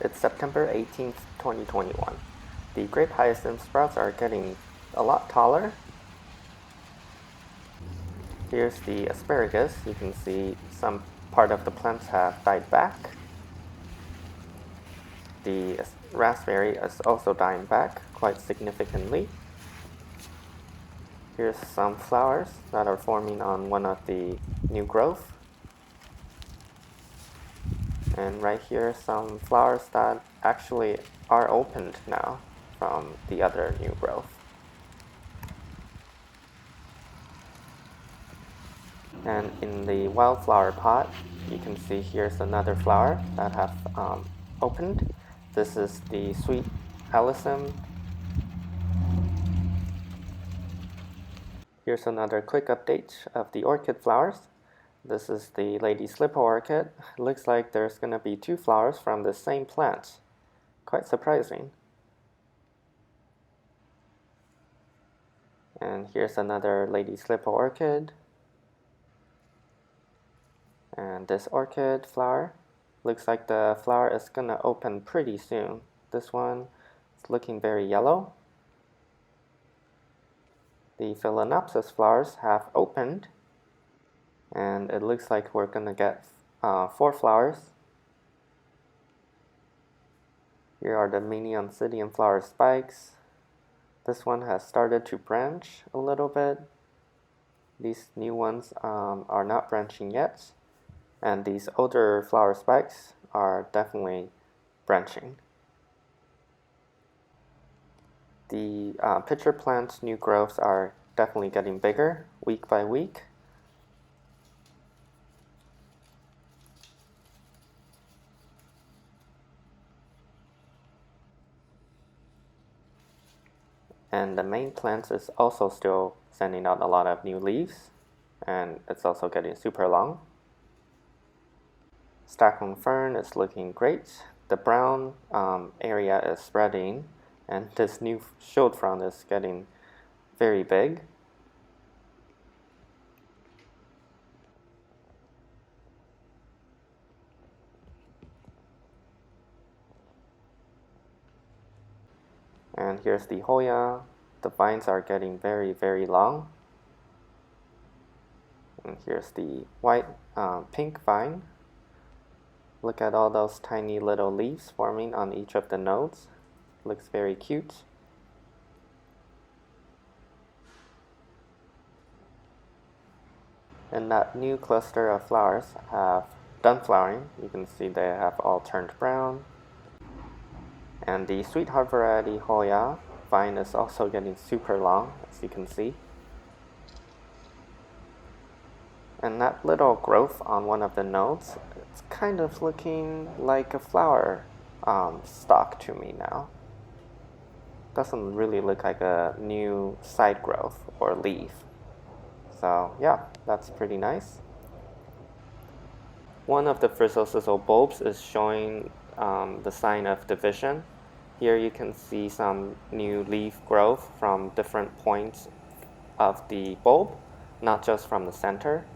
It's September 18th, 2021. The grape hyacinth sprouts are getting a lot taller. Here's the asparagus. You can see some part of the plants have died back. The raspberry is also dying back quite significantly. Here's some flowers that are forming on one of the new growth. And right here, some flowers that actually are opened now from the other new growth. And in the wildflower pot, you can see here's another flower that have opened. This is the sweet alyssum. Here's another quick update of the orchid flowers. This is the lady slipper orchid. It looks like there's going to be 2 flowers from the same plant. Quite surprising. And here's another lady slipper orchid. And this orchid flower, looks like the flower is going to open pretty soon. This one is looking very yellow. The Phalaenopsis flowers have opened. And it looks like we're going to get 4 flowers. Here are the mini oncidium flower spikes. This one has started to branch a little bit. These new ones are not branching yet. And these older flower spikes are definitely branching. The pitcher plant new growths are definitely getting bigger week by week. And the main plant is also still sending out a lot of new leaves, and it's also getting super long. Staghorn fern is looking great. The brown area is spreading, and this new shield frond is getting very big. And here's the hoya. The vines are getting very, very long. And here's the white pink vine. Look at all those tiny little leaves forming on each of the nodes. Looks very cute. And that new cluster of flowers have done flowering. You can see they have all turned brown. And the sweetheart variety hoya vine is also getting super long, as you can see. And that little growth on one of the nodes, it's kind of looking like a flower stalk to me now. Doesn't really look like a new side growth or leaf. So yeah, that's pretty nice. One of the frizzle sizzle bulbs is showing the sign of division. Here you can see some new leaf growth from different points of the bulb, not just from the center.